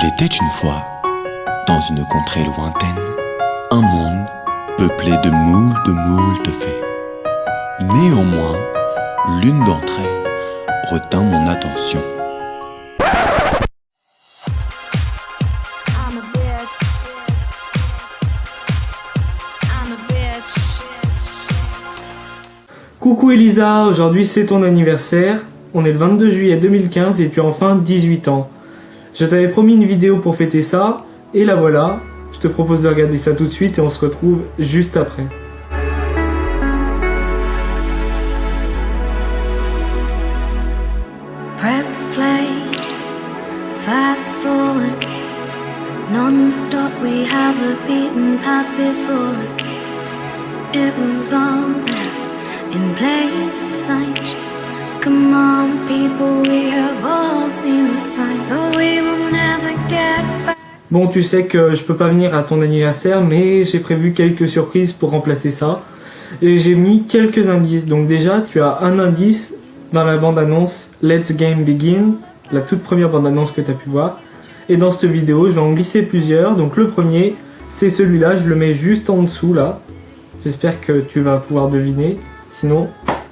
Il était une fois, dans une contrée lointaine, un monde peuplé de moult fées. Néanmoins, l'une d'entre elles retint mon attention. Coucou Elisa, aujourd'hui c'est ton anniversaire. On est le 22 juillet 2015 et tu as enfin 18 ans. Je t'avais promis une vidéo pour fêter ça, et la voilà. Je te propose de regarder ça tout de suite et on se retrouve juste après. Press play, fast forward, non-stop we have a beaten path before us. It was all there in plain sight. Come on people, we have all seen the signs, so we will never get back. Bon, tu sais que je peux pas venir à ton anniversaire, mais j'ai prévu quelques surprises pour remplacer ça. Et j'ai mis quelques indices. Donc déjà, tu as un indice dans la bande-annonce Let's Game Begin, la toute première bande-annonce que tu as pu voir. Et dans cette vidéo, je vais en glisser plusieurs. Donc le premier, c'est celui-là, je le mets juste en dessous là. J'espère que tu vas pouvoir deviner. Sinon,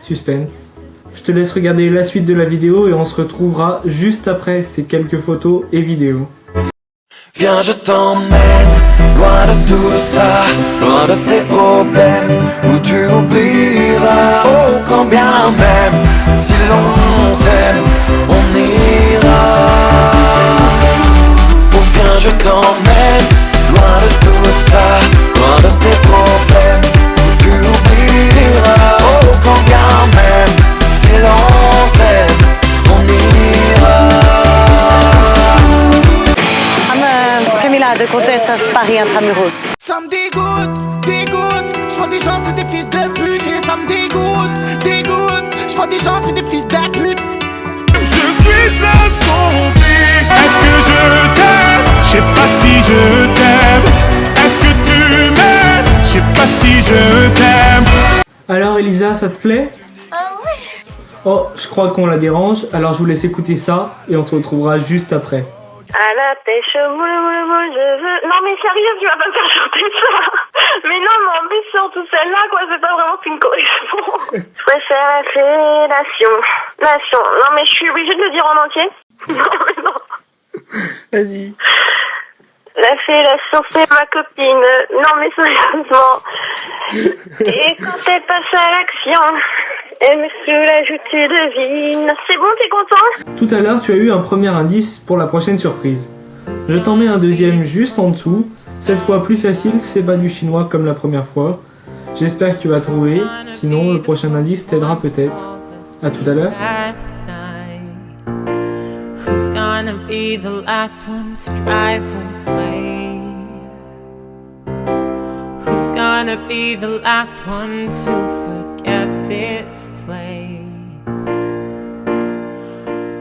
suspense. Je te laisse regarder la suite de la vidéo et on se retrouvera juste après ces quelques photos et vidéos. Viens, je t'emmène, loin de tout ça, loin de tes problèmes, où tu oublieras, oh combien même, si l'on s'aime, on ira. Oh viens, je t'emmène, loin de tout ça, loin de tes problèmes, où tu oublieras, oh combien même, si l'on s'aime, on ira. Camilla de Comtesse of Paris Intramuros. Ça me dégoûte, je vois des gens c'est des fils de pute. Et ça me dégoûte, je vois des gens c'est des fils de pute. Je suis assombri. Est-ce que je t'aime? Je sais pas si je t'aime. Est-ce que tu m'aimes? Je sais pas si je t'aime. Alors Elisa, ça te plaît? Oui. Oh, je crois qu'on la dérange, alors je vous laisse écouter ça et on se retrouvera juste après. À la pêche, je veux... Non mais sérieux, tu vas pas me faire chanter ça. Mais non, mais en plus surtout celle-là, quoi, c'est pas vraiment qu'une correspond. Je préfère la fellation. Nation. Non mais je suis obligée de le dire en entier. Non mais non. Vas-y. La fellation, c'est ma copine. Non mais sérieusement. Et quand elle passe à l'action, elle me soulage, tu devines. C'est bon, t'es content? Tout à l'heure, tu as eu un premier indice pour la prochaine surprise. Je t'en mets un deuxième juste en dessous. Cette fois plus facile, c'est pas du chinois comme la première fois. J'espère que tu vas trouver, sinon le prochain indice t'aidera peut-être. À tout à l'heure. Who's gonna be the last one to drive away? Who's gonna be the last one to forget this place?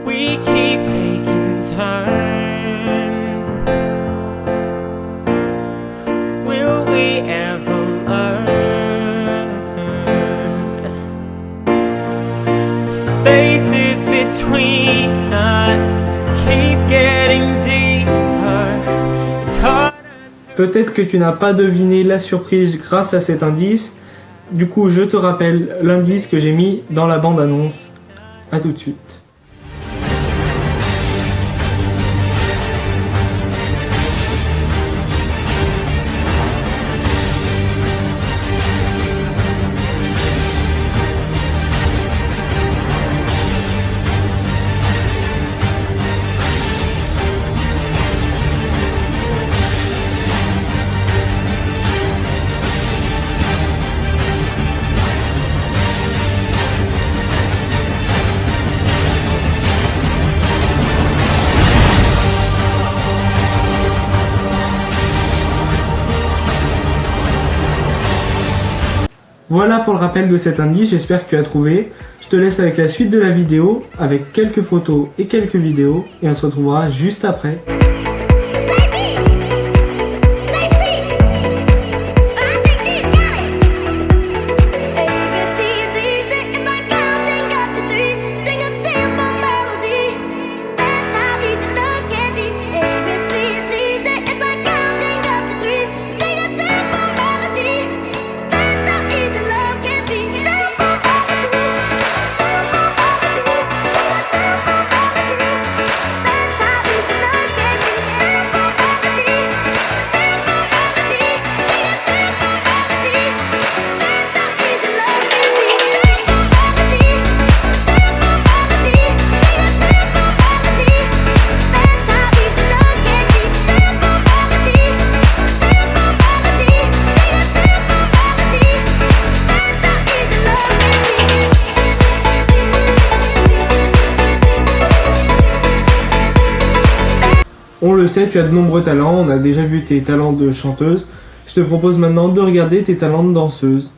We keep taking turns. Will we ever learn? Spaces between us keep getting deeper. It's hard. Peut-être que tu n'as pas deviné la surprise grâce à cet indice. Du coup, je te rappelle l'indice que j'ai mis dans la bande-annonce. A tout de suite. Voilà pour le rappel de cet indice, j'espère que tu as trouvé. Je te laisse avec la suite de la vidéo, avec quelques photos et quelques vidéos, et on se retrouvera juste après. ABC le sait, tu as de nombreux talents, on a déjà vu tes talents de chanteuse. Je te propose maintenant de regarder tes talents de danseuse.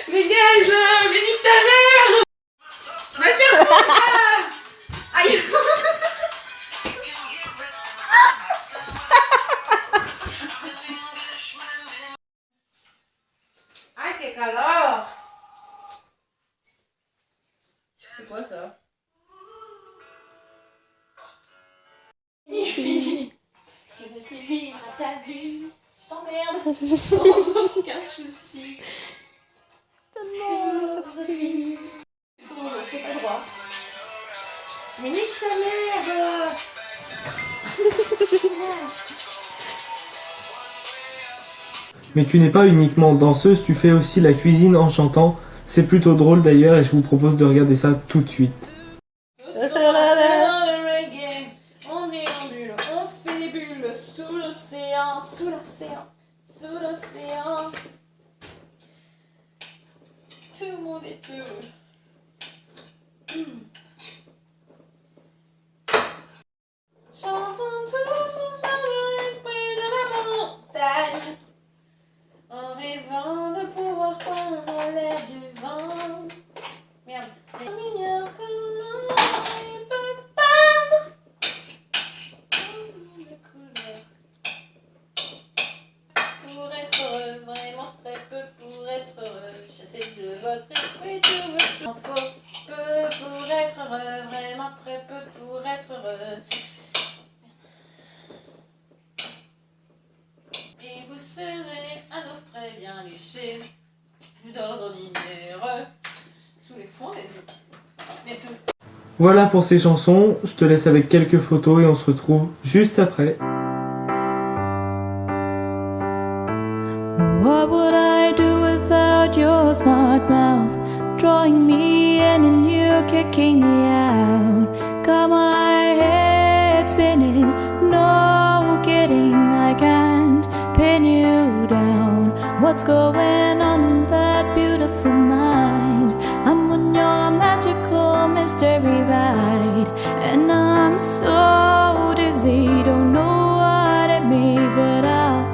Dégage, mais nique ta mère! Va faire quoi ça? Aïe! Aïe, quel calor! C'est quoi ça? Une fille que veux-tu vivre à ta vie? Je t'emmerde! Aucun souci! C'est trop drôle, c'est pas droit. Mais nique ta mère! Mais tu n'es pas uniquement danseuse, tu fais aussi la cuisine en chantant. C'est plutôt drôle d'ailleurs et je vous propose de regarder ça tout de suite. On est en bulle, on fait des bulles sous l'océan, sous l'océan, sous l'océan. Tout le monde est heureux. Chantons tous ensemble l'esprit de la montagne, en rêvant de pouvoir prendre l'air du vent. Merde. Les mineurs que l'on peut peindre de couleurs. Pour être heureux, vraiment très peu pour être heureux. Chassez de votre esprit tout ce qu'il en faut. Peu pour être heureux, vraiment très peu pour être heureux. Et vous serez un os très bien léché, d'ordre minéreux, sous les fonds des eaux. Et tout. Voilà pour ces chansons, je te laisse avec quelques photos et on se retrouve juste après. What would I do without your smart mouth? Drawing me in and you kicking me out. Got my head spinning, no kidding, I can't pin you down. What's going on in that beautiful mind? I'm on your magical mystery ride, and I'm so dizzy, don't know what it means, but I'll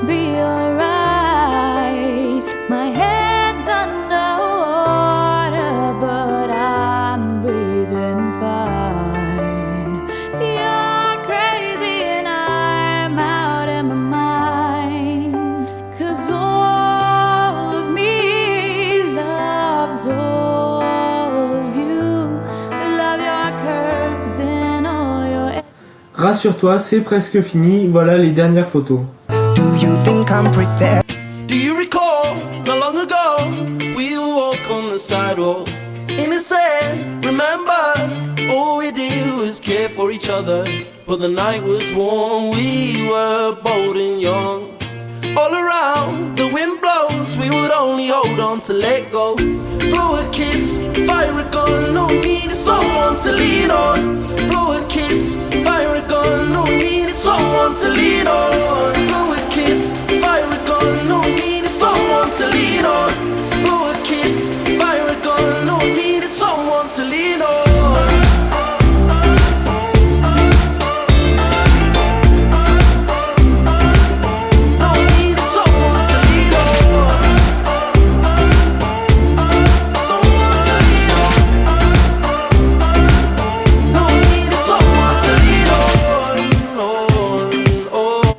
be alright. My head's underwater, but I'm breathing fine. You're crazy and I'm out of my mind, 'cause all of me loves all of you. Love your curves and all your... Rassure-toi, c'est presque fini, voilà les dernières photos. Do you think I'm pretend? Do you recall, not long ago, we would walk on the sidewalk, innocent, remember, all we did was care for each other, but the night was warm, we were bold and young, all around, the wind blows, we would only hold on to let go, blow a kiss, fire a gun, no need someone to lean on, blow a kiss, fire a gun, no need someone to lean on, blow a kiss, fire a gun, no need someone to lean on, blow a kiss, fire a gun, no need someone to lean on.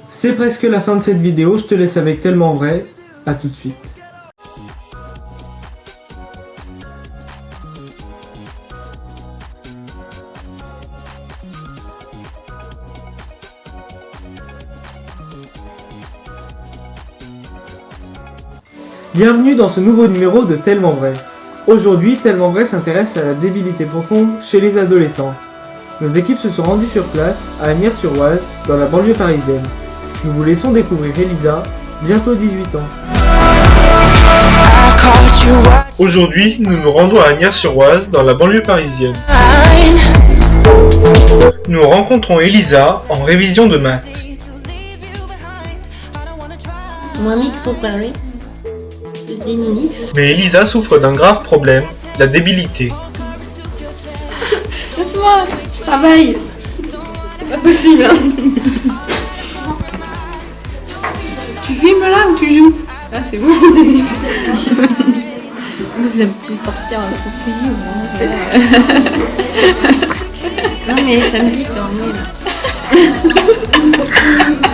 C'est presque la fin de cette vidéo, je te laisse avec Tellement Vrai, à tout de suite. Bienvenue dans ce nouveau numéro de Tellement Vrai. Aujourd'hui, Tellement Vrai s'intéresse à la débilité profonde chez les adolescents. Nos équipes se sont rendues sur place, à Agnières-sur-Oise, dans la banlieue parisienne. Nous vous laissons découvrir Elisa, bientôt 18 ans. Aujourd'hui, nous nous rendons à Agnières-sur-Oise, dans la banlieue parisienne. Nous rencontrons Elisa en révision de maths. Moins X au carré. Plus X. Mais Elisa souffre d'un grave problème, la débilité. Laisse-moi, je travaille. C'est pas possible, hein. Tu filmes là ou tu joues? Ah, c'est bon. Vous avez pu partir un peu Non, mais ça me pique dans le nez, là.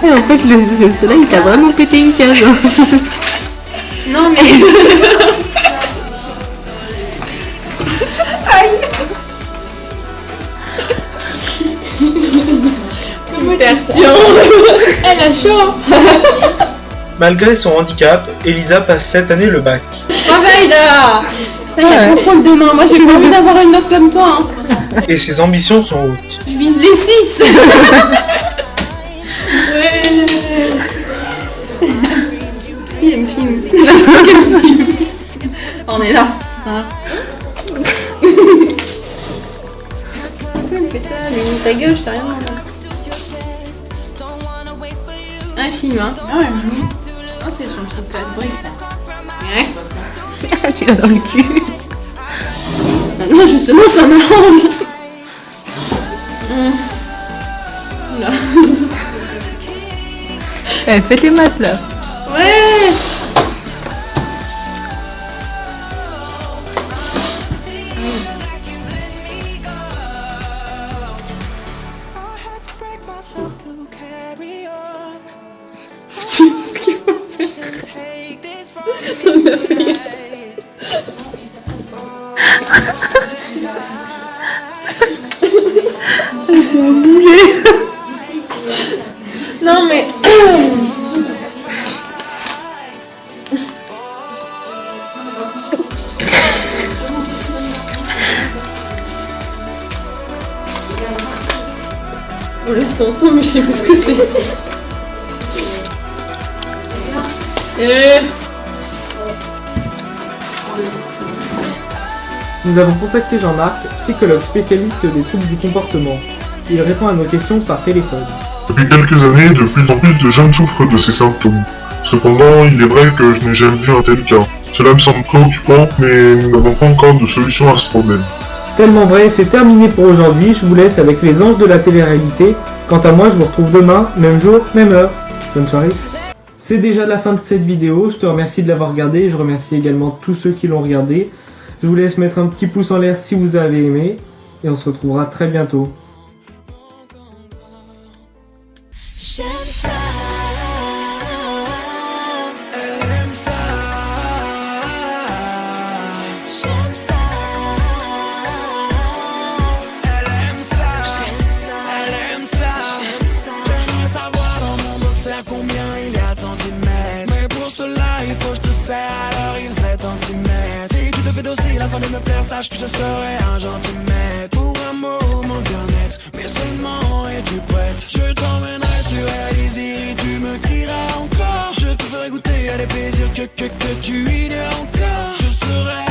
Et en fait, le soleil t'a vraiment pété une case. Non, mais... Aïe. Elle a chaud. Malgré son handicap, Elisa passe cette année le bac. Je travaille là. T'as qu'à contrôle demain. Moi, j'ai pas envie d'avoir une note comme toi. Hein. Et ses ambitions sont hautes. Je vise les 6. Ouais. Si, elle me filme. Je sens qu'elle me filme. On est là. Hein. Pourquoi elle me fait ça? Mais ta gueule, je t'ai rien demandé. Un film, hein. Ah ouais, oh, c'est son truc casse-brique, là. Ouais. Tu l'as dans le cul. Non, justement, ça m'arrange. Là. Fais tes maths, là. Ouais. Non mais on l'a fait ensemble mais je sais plus ce que c'est. Nous avons contacté Jean-Marc, psychologue spécialiste des troubles du comportement. Il répond à nos questions par téléphone. Depuis quelques années, de plus en plus de jeunes souffrent de ces symptômes. Cependant, il est vrai que je n'ai jamais vu un tel cas. Cela me semble préoccupant, mais nous n'avons pas encore de solution à ce problème. Tellement vrai, c'est terminé pour aujourd'hui. Je vous laisse avec les anges de la télé-réalité. Quant à moi, je vous retrouve demain, même jour, même heure. Bonne soirée. C'est déjà la fin de cette vidéo. Je te remercie de l'avoir regardé. Je remercie également tous ceux qui l'ont regardé. Je vous laisse mettre un petit pouce en l'air si vous avez aimé. Et on se retrouvera très bientôt. J'aime ça, elle aime ça, j'aime ça, elle aime ça, j'aime ça, elle aime ça, j'aime ça. J'aimerais savoir dans mon boxer combien il y a centimètres, mais pour cela il faut que je te serre, alors il serait centimètres. Si tu te fais docile afin de me plaire, sache que je serai un gentilmètre. Pour un moment bien net, mais seulement es-tu prête? Je t'emmènerai sur Elysée, tu me crieras encore. Je te ferai goûter à des plaisirs que tu ignores encore. Je serai